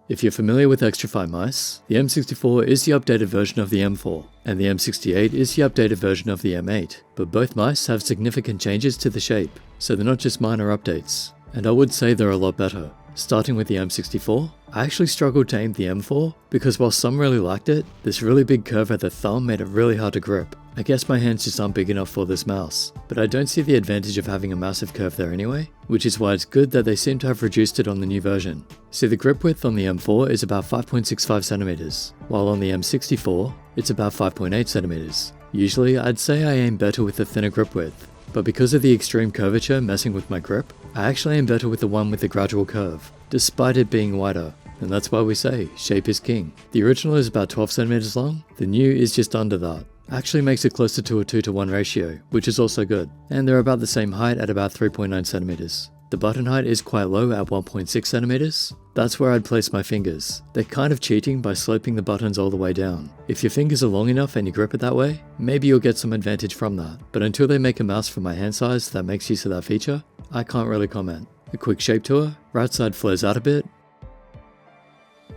If you're familiar with Xtrfy mice, the M64 is the updated version of the M4, and the M68 is the updated version of the M8, but both mice have significant changes to the shape, so they're not just minor updates, and I would say they're a lot better. Starting with the M64, I actually struggled to aim the M4 because while some really liked it, this really big curve at the thumb made it really hard to grip. I guess my hands just aren't big enough for this mouse, but I don't see the advantage of having a massive curve there anyway, which is why it's good that they seem to have reduced it on the new version. See, the grip width on the M4 is about 5.65cm, while on the M64, it's about 5.8cm. Usually, I'd say I aim better with the thinner grip width, but because of the extreme curvature messing with my grip, I actually aim better with the one with the gradual curve, despite it being wider. And that's why we say, shape is king. The original is about 12cm long, the new is just under that. Actually makes it closer to a 2:1 ratio, which is also good. And they're about the same height at about 3.9cm. The button height is quite low at 1.6cm. That's where I'd place my fingers. They're kind of cheating by sloping the buttons all the way down. If your fingers are long enough and you grip it that way, maybe you'll get some advantage from that. But until they make a mouse for my hand size that makes use of that feature, I can't really comment. A quick shape tour, right side flares out a bit,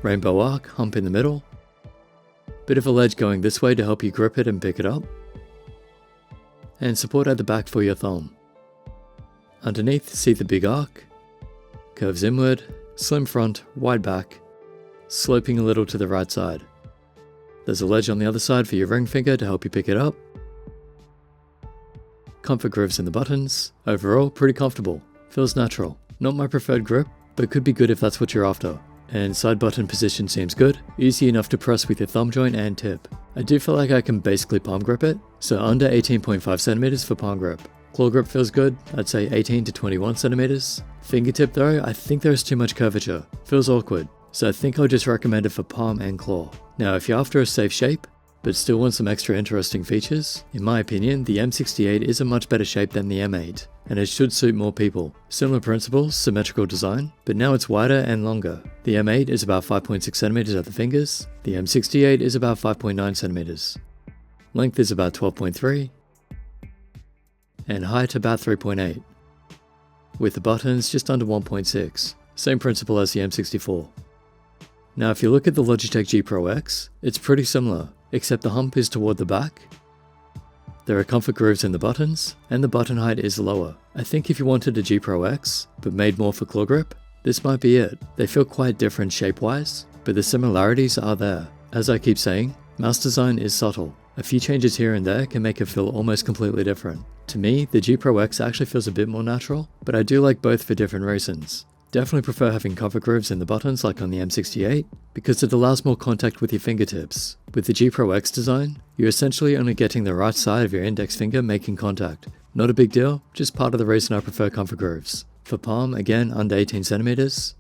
rainbow arc, hump in the middle, bit of a ledge going this way to help you grip it and pick it up, and support at the back for your thumb. Underneath, see the big arc, curves inward, slim front, wide back, sloping a little to the right side. There's a ledge on the other side for your ring finger to help you pick it up. Comfort grooves in the buttons, overall pretty comfortable, feels natural. Not my preferred grip, but could be good if that's what you're after. And side button position seems good, easy enough to press with your thumb joint and tip. I do feel like I can basically palm grip it, so under 18.5cm for palm grip. Claw grip feels good, I'd say 18 to 21cm. Fingertip though, I think there's too much curvature, feels awkward, so I think I'll just recommend it for palm and claw. Now if you're after a safe shape, but still want some extra interesting features, in my opinion the M68 is a much better shape than the M8, and it should suit more people. Similar principles, symmetrical design, but now it's wider and longer. The M8 is about 5.6cm at the fingers, the M68 is about 5.9cm. Length is about 12.3, and height about 3.8. With the buttons just under 1.6, same principle as the M64. Now if you look at the Logitech G Pro X, it's pretty similar, except the hump is toward the back. There are comfort grooves in the buttons, and the button height is lower. I think if you wanted a G Pro X, but made more for claw grip, this might be it. They feel quite different shape-wise, but the similarities are there. As I keep saying, mouse design is subtle. A few changes here and there can make it feel almost completely different. To me, the G Pro X actually feels a bit more natural, but I do like both for different reasons. Definitely prefer having comfort grooves in the buttons like on the M68, because it allows more contact with your fingertips. With the G Pro X design, you're essentially only getting the right side of your index finger making contact. Not a big deal, just part of the reason I prefer comfort grooves. For palm, again under 18cm.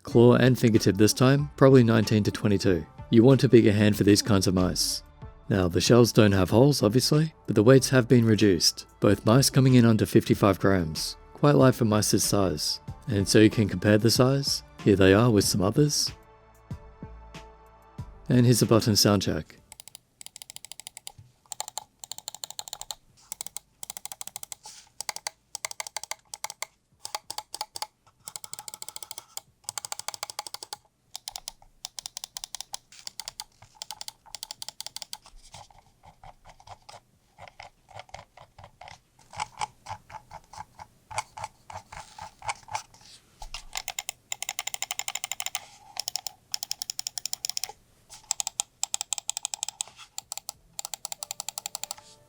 Claw and fingertip this time, probably 19 to 22. You want a bigger hand for these kinds of mice. Now the shells don't have holes obviously, but the weights have been reduced, both mice coming in under 55 grams. Quite light for mice this size. And so you can compare the size. Here they are with some others. And here's a button sound check.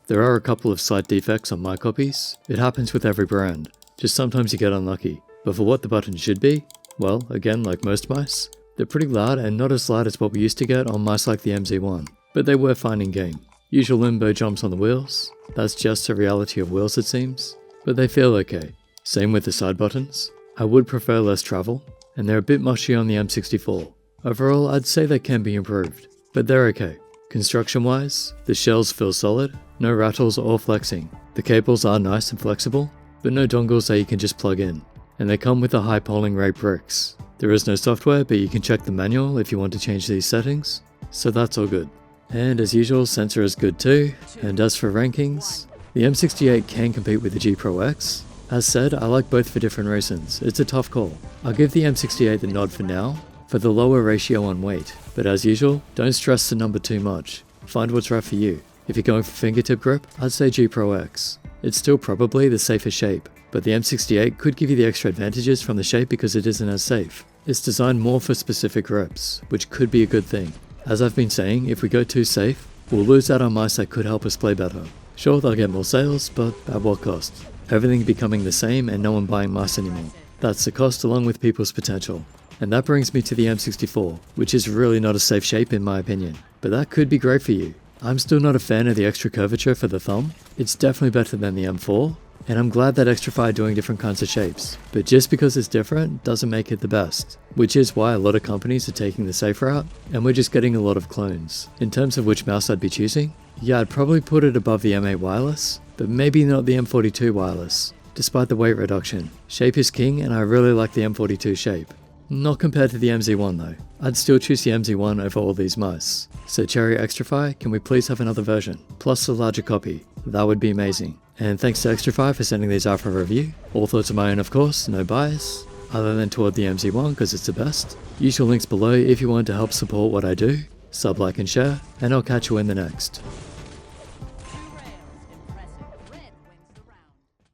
There are a couple of slight defects on my copies. It happens with every brand, just sometimes you get unlucky. But for what the buttons should be, well, again like most mice, they're pretty loud and not as loud as what we used to get on mice like the MZ1, but they were fine in game. Usual limbo jumps on the wheels, that's just a reality of wheels it seems, but they feel okay. Same with the side buttons. I would prefer less travel, and they're a bit mushy on the M64. Overall, I'd say they can be improved, but they're okay. Construction wise, the shells feel solid, no rattles or flexing. The cables are nice and flexible, but no dongles that you can just plug in. And they come with the high polling rate bricks. There is no software, but you can check the manual if you want to change these settings, so that's all good. And as usual, sensor is good too, and as for rankings, the M68 can compete with the G Pro X. As said, I like both for different reasons, it's a tough call. I'll give the M68 the nod for now, for the lower ratio on weight, but as usual, don't stress the number too much. Find what's right for you. If you're going for fingertip grip, I'd say G Pro X. It's still probably the safer shape, but the M68 could give you the extra advantages from the shape because it isn't as safe. It's designed more for specific grips, which could be a good thing. As I've been saying, if we go too safe, we'll lose out on mice that could help us play better. Sure, they'll get more sales, but at what cost? Everything becoming the same and no one buying mice anymore. That's the cost along with people's potential. And that brings me to the M64, which is really not a safe shape in my opinion, but that could be great for you. I'm still not a fan of the extra curvature for the thumb. It's definitely better than the M4, and I'm glad that Xtrfy are doing different kinds of shapes, but just because it's different doesn't make it the best, which is why a lot of companies are taking the safe route, and we're just getting a lot of clones. In terms of which mouse I'd be choosing, yeah, I'd probably put it above the M8 wireless, but maybe not the M42 wireless, despite the weight reduction. Shape is king and I really like the M42 shape. Not compared to the MZ1 though. I'd still choose the MZ1 over all these mice. So Cherry Xtrfy, can we please have another version? Plus a larger copy. That would be amazing. And thanks to Xtrfy for sending these out for review. All thoughts are my own of course, no bias, other than toward the MZ1 because it's the best. Use your links below if you want to help support what I do. Sub, like and share, and I'll catch you in the next.